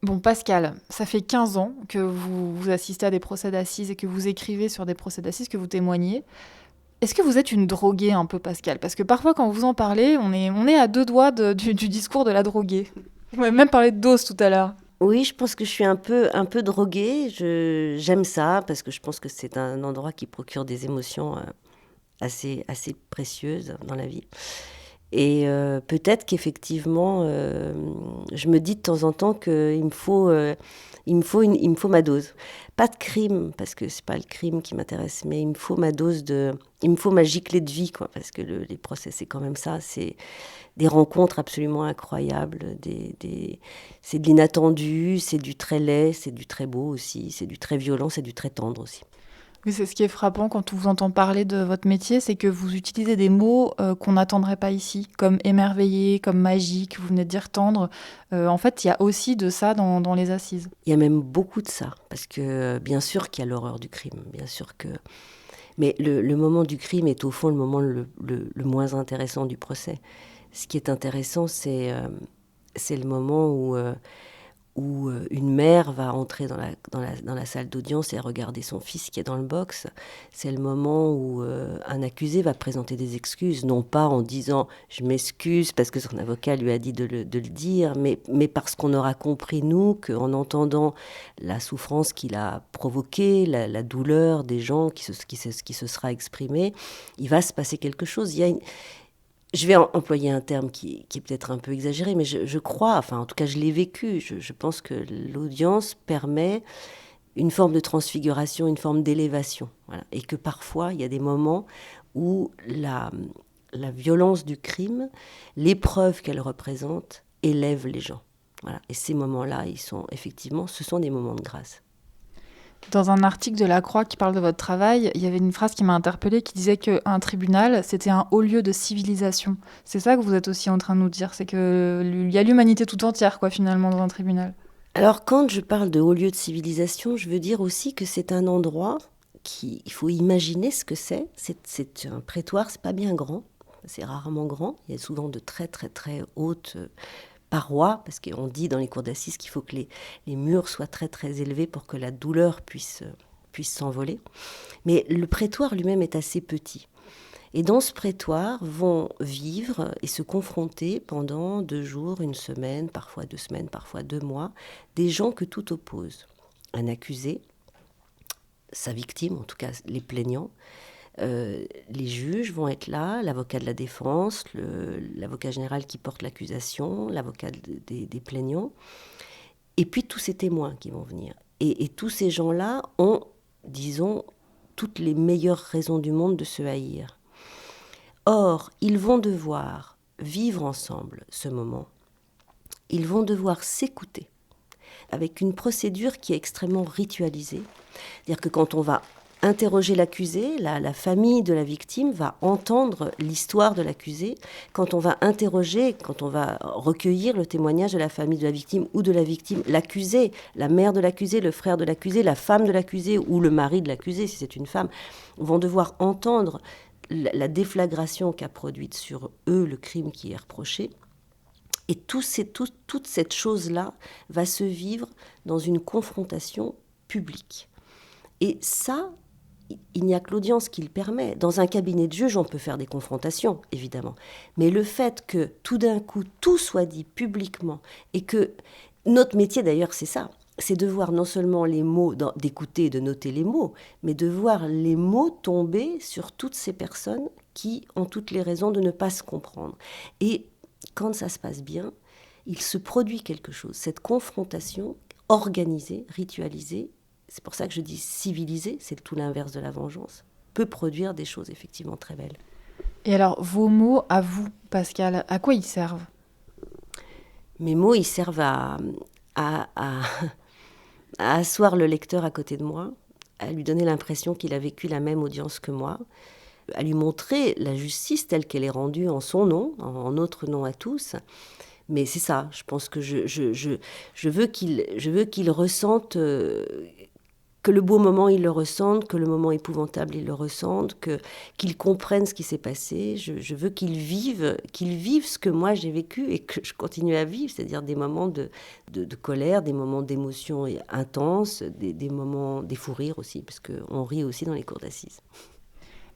Bon, Pascal, ça fait 15 ans que vous assistez à des procès d'assises et que vous écrivez sur des procès d'assises, que vous témoignez. Est-ce que vous êtes une droguée un peu, Pascal? Parce que parfois, quand vous en parlez, on est à deux doigts du discours de la droguée. Vous m'avez même parlé de dose tout à l'heure. Oui, je pense que je suis un peu droguée. J'aime ça parce que je pense que c'est un endroit qui procure des émotions assez précieuses dans la vie. Et peut-être qu'effectivement, je me dis de temps en temps qu'il me faut ma dose. Pas de crime, parce que c'est pas le crime qui m'intéresse, mais il me faut ma dose il me faut ma giclée de vie, quoi, parce que les procès, c'est quand même ça. C'est des rencontres absolument incroyables, c'est de l'inattendu, c'est du très laid, c'est du très beau aussi, c'est du très violent, c'est du très tendre aussi. Oui, c'est ce qui est frappant quand on vous entend parler de votre métier, c'est que vous utilisez des mots qu'on n'attendrait pas ici, comme émerveillé, comme magique, vous venez de dire tendre. En fait, il y a aussi de ça dans les assises. Il y a même beaucoup de ça, parce que bien sûr qu'il y a l'horreur du crime, bien sûr que... Mais le moment du crime est au fond le moment le moins intéressant du procès. Ce qui est intéressant, c'est le moment où une mère va entrer dans la salle d'audience et regarder son fils qui est dans le box. C'est le moment où un accusé va présenter des excuses, non pas en disant «je m'excuse» parce que son avocat lui a dit de le dire, mais parce qu'on aura compris, nous, qu'en entendant la souffrance qu'il a provoquée, la douleur des gens qui se sera exprimée, il va se passer quelque chose. Je vais employer un terme qui est peut-être un peu exagéré, mais je crois, enfin en tout cas je l'ai vécu, je pense que l'audience permet une forme de transfiguration, une forme d'élévation. Voilà. Et que parfois il y a des moments où la violence du crime, l'épreuve qu'elle représente, élève les gens. Voilà. Et ces moments-là, ce sont des moments de grâce. Dans un article de La Croix qui parle de votre travail, il y avait une phrase qui m'a interpellée qui disait qu'un tribunal, c'était un haut lieu de civilisation. C'est ça que vous êtes aussi en train de nous dire, c'est qu'il y a l'humanité tout entière, quoi, finalement, dans un tribunal. Alors quand je parle de haut lieu de civilisation, je veux dire aussi que c'est un endroit il faut imaginer ce que c'est. C'est un prétoire, c'est pas bien grand, c'est rarement grand. Il y a souvent de très très très hautes parois, parce qu'on dit dans les cours d'assises qu'il faut que les murs soient très très élevés pour que la douleur puisse s'envoler. Mais le prétoire lui-même est assez petit. Et dans ce prétoire vont vivre et se confronter pendant 2 jours, une semaine, parfois 2 semaines, parfois 2 mois, des gens que tout oppose. Un accusé, sa victime, en tout cas les plaignants, les juges vont être là, l'avocat de la défense, l'avocat général qui porte l'accusation, l'avocat des plaignants, et puis tous ces témoins qui vont venir. Et tous ces gens-là ont, disons, toutes les meilleures raisons du monde de se haïr. Or, ils vont devoir vivre ensemble ce moment. Ils vont devoir s'écouter avec une procédure qui est extrêmement ritualisée. C'est-à-dire que quand on va interroger l'accusé, la famille de la victime va entendre l'histoire de l'accusé. Quand on va interroger, quand on va recueillir le témoignage de la famille de la victime ou de la victime, l'accusé, la mère de l'accusé, le frère de l'accusé, la femme de l'accusé ou le mari de l'accusé, si c'est une femme, vont devoir entendre la déflagration qu'a produite sur eux le crime qui est reproché. Et toute cette chose-là va se vivre dans une confrontation publique. Et ça, il n'y a que l'audience qui le permet. Dans un cabinet de juge, on peut faire des confrontations, évidemment. Mais le fait que tout d'un coup, tout soit dit publiquement, et que notre métier d'ailleurs, c'est ça, c'est de voir non seulement les mots, d'écouter et de noter les mots, mais de voir les mots tomber sur toutes ces personnes qui ont toutes les raisons de ne pas se comprendre. Et quand ça se passe bien, il se produit quelque chose. Cette confrontation organisée, ritualisée, c'est pour ça que je dis civilisée, c'est tout l'inverse de la vengeance, peut produire des choses effectivement très belles. Et alors, vos mots à vous, Pascal, à quoi ils servent? Mes mots, ils servent à, à, à asseoir le lecteur à côté de moi, à lui donner l'impression qu'il a vécu la même audience que moi, à lui montrer la justice telle qu'elle est rendue en son nom, en notre nom à tous. Mais c'est ça, je pense que je veux qu'il ressente que le beau moment, ils le ressentent, que le moment épouvantable, ils le ressentent, qu'ils comprennent ce qui s'est passé. Je veux qu'ils vivent ce que moi j'ai vécu et que je continue à vivre, c'est-à-dire des moments de colère, des moments d'émotion intenses, des moments, des fous rires aussi, parce qu'on rit aussi dans les cours d'assises.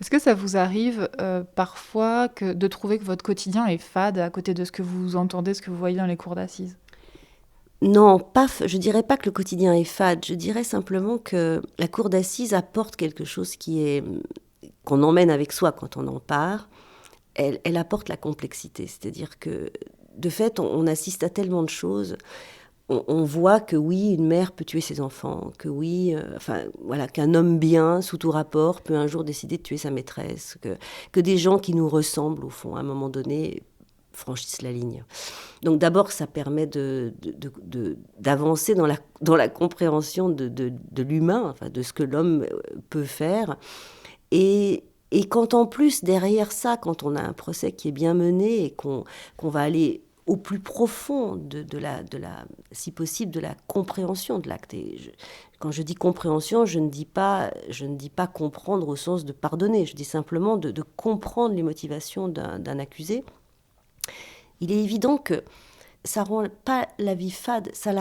Est-ce que ça vous arrive parfois de trouver que votre quotidien est fade à côté de ce que vous entendez, ce que vous voyez dans les cours d'assises? Non, je dirais pas que le quotidien est fade, je dirais simplement que la cour d'assises apporte quelque chose qu'on emmène avec soi quand on en part. Elle apporte la complexité, c'est-à-dire que de fait, on assiste à tellement de choses. On voit que oui, une mère peut tuer ses enfants, que oui, qu'un homme bien, sous tout rapport, peut un jour décider de tuer sa maîtresse, que des gens qui nous ressemblent, au fond, à un moment donné, franchissent la ligne. Donc d'abord, ça permet d'avancer dans la compréhension de l'humain, enfin, de ce que l'homme peut faire. Et quand en plus, derrière ça, quand on a un procès qui est bien mené et qu'on va aller au plus profond si possible, de la compréhension de l'acte. Quand je dis compréhension, je ne dis pas comprendre au sens de pardonner. Je dis simplement de comprendre les motivations d'un accusé. Il est évident que ça rend pas la vie fade, ça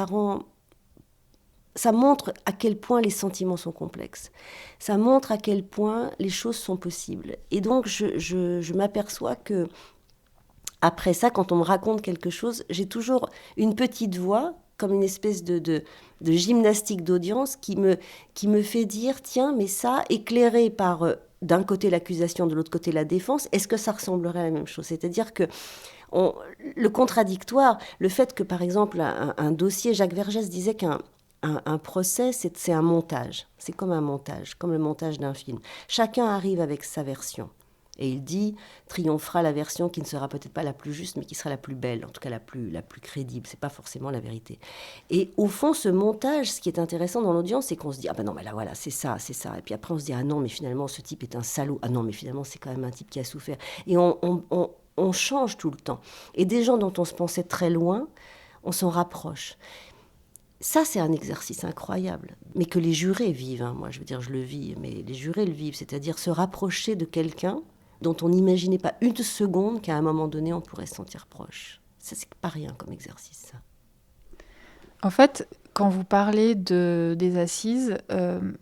montre à quel point les sentiments sont complexes. Ça montre à quel point les choses sont possibles. Et donc, je m'aperçois que après ça, quand on me raconte quelque chose, j'ai toujours une petite voix, comme une espèce de gymnastique d'audience qui me fait dire, tiens, mais ça, éclairé par d'un côté l'accusation, de l'autre côté la défense, est-ce que ça ressemblerait à la même chose ? C'est-à-dire que le contradictoire, le fait que, par exemple, un dossier, Jacques Vergès disait qu'un procès, c'est un montage. C'est comme un montage, comme le montage d'un film. Chacun arrive avec sa version. Et il dit, triomphera la version qui ne sera peut-être pas la plus juste, mais qui sera la plus belle, en tout cas la plus crédible. C'est pas forcément la vérité. Et au fond, ce montage, ce qui est intéressant dans l'audience, c'est qu'on se dit, ah ben non, mais là voilà, c'est ça. Et puis après, on se dit, ah non, mais finalement, ce type est un salaud. Ah non, mais finalement, c'est quand même un type qui a souffert. Et on change tout le temps. Et des gens dont on se pensait très loin, on s'en rapproche. Ça, c'est un exercice incroyable, mais que les jurés vivent. Hein. Moi, je veux dire, je le vis, mais les jurés le vivent. C'est-à-dire se rapprocher de quelqu'un dont on n'imaginait pas une seconde qu'à un moment donné, on pourrait se sentir proche. Ça, c'est pas rien comme exercice, ça. En fait, quand vous parlez des assises,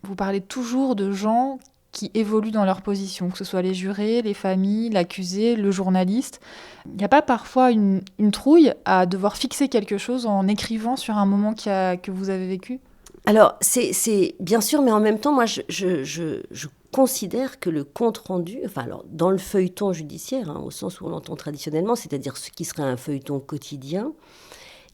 vous parlez toujours de gens qui évoluent dans leur position, que ce soit les jurés, les familles, l'accusé, le journaliste. Il n'y a pas parfois une trouille à devoir fixer quelque chose en écrivant sur un moment que vous avez vécu ? Alors, c'est bien sûr, mais en même temps, moi, je considère que le compte-rendu, dans le feuilleton judiciaire, hein, au sens où on l'entend traditionnellement, c'est-à-dire ce qui serait un feuilleton quotidien,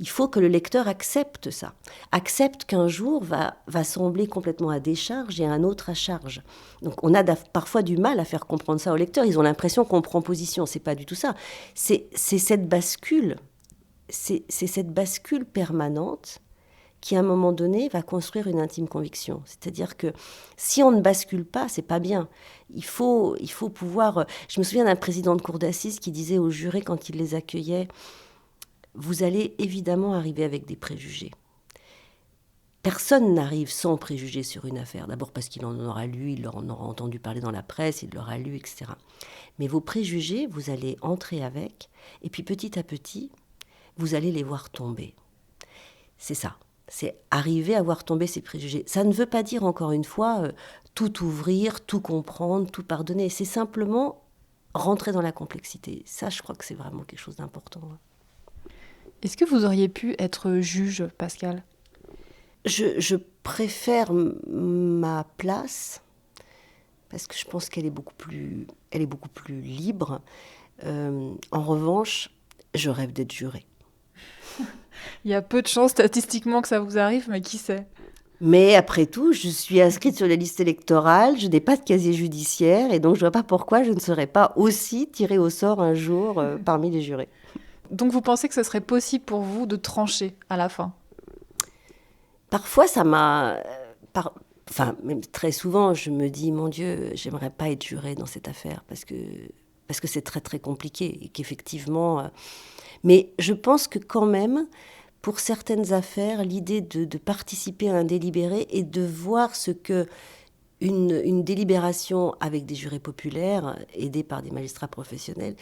il faut que le lecteur accepte ça. Accepte qu'un jour va sembler complètement à décharge et un autre à charge. Donc on a parfois du mal à faire comprendre ça aux lecteurs. Ils ont l'impression qu'on prend position. C'est pas du tout ça. C'est cette bascule. C'est cette bascule permanente qui, à un moment donné, va construire une intime conviction. C'est-à-dire que si on ne bascule pas, c'est pas bien. Il faut pouvoir... Je me souviens d'un président de cour d'assises qui disait aux jurés, quand il les accueillait, « Vous allez évidemment arriver avec des préjugés. Personne n'arrive sans préjugés sur une affaire. D'abord parce qu'il en aura lu, il en aura entendu parler dans la presse, il l'aura lu, etc. Mais vos préjugés, vous allez entrer avec, et puis petit à petit, vous allez les voir tomber. C'est ça. C'est arriver à voir tomber ces préjugés. Ça ne veut pas dire, encore une fois, tout ouvrir, tout comprendre, tout pardonner. C'est simplement rentrer dans la complexité. Ça, je crois que c'est vraiment quelque chose d'important. Est-ce que vous auriez pu être juge, Pascal ? Je préfère ma place, parce que je pense qu'elle est beaucoup plus libre. En revanche, je rêve d'être jurée. Il y a peu de chances statistiquement que ça vous arrive, mais qui sait ? Mais après tout, je suis inscrite sur la liste électorale, je n'ai pas de casier judiciaire, et donc je ne vois pas pourquoi je ne serais pas aussi tirée au sort un jour parmi les jurés. Donc vous pensez que ce serait possible pour vous de trancher à la fin ? Parfois, ça m'a... même très souvent, je me dis, mon Dieu, j'aimerais pas être jurée dans cette affaire, parce que c'est très, très compliqué, et qu'effectivement... Mais je pense que quand même... pour certaines affaires, l'idée de participer à un délibéré et de voir ce que une délibération avec des jurés populaires, aidés par des magistrats professionnels,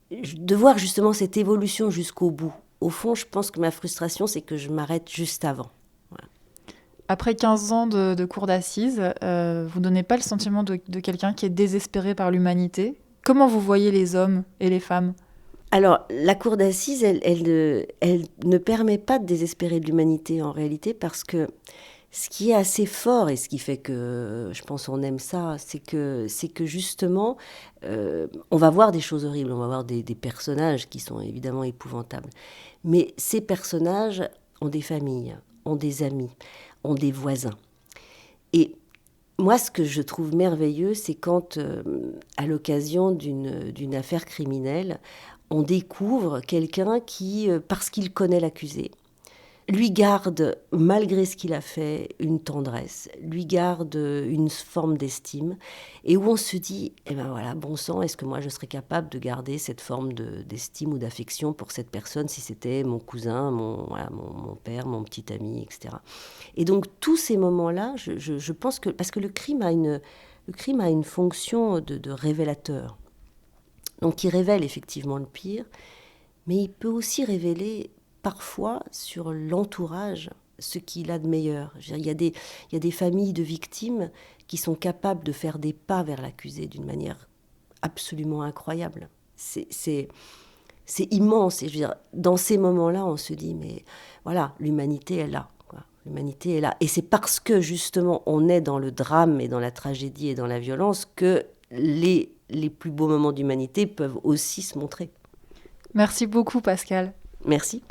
de voir justement cette évolution jusqu'au bout. Au fond, je pense que ma frustration, c'est que je m'arrête juste avant. Voilà. Après 15 ans de cour d'assises, vous donnez pas le sentiment de quelqu'un qui est désespéré par l'humanité? Comment vous voyez les hommes et les femmes? Alors, la cour d'assises, elle ne permet pas de désespérer de l'humanité en réalité, parce que ce qui est assez fort et ce qui fait que je pense on aime ça, c'est que justement, on va voir des choses horribles, on va voir des personnages qui sont évidemment épouvantables. Mais ces personnages ont des familles, ont des amis, ont des voisins. Et moi, ce que je trouve merveilleux, c'est quand, à l'occasion d'une affaire criminelle, on découvre quelqu'un qui, parce qu'il connaît l'accusé, lui garde, malgré ce qu'il a fait, une tendresse, lui garde une forme d'estime, et où on se dit, eh ben voilà, bon sang, est-ce que moi je serais capable de garder cette forme d'estime ou d'affection pour cette personne si c'était mon cousin, mon père, mon petit ami, etc. Et donc tous ces moments-là, je pense que, parce que le crime a une fonction de révélateur, donc il révèle effectivement le pire, mais il peut aussi révéler parfois sur l'entourage ce qu'il a de meilleur. Je veux dire, il y a des familles de victimes qui sont capables de faire des pas vers l'accusé d'une manière absolument incroyable. C'est immense. Et je veux dire, dans ces moments-là, on se dit, mais voilà, l'humanité est là. Quoi. L'humanité est là. Et c'est parce que justement, on est dans le drame et dans la tragédie et dans la violence que les plus beaux moments d'humanité peuvent aussi se montrer. Merci beaucoup, Pascal. Merci.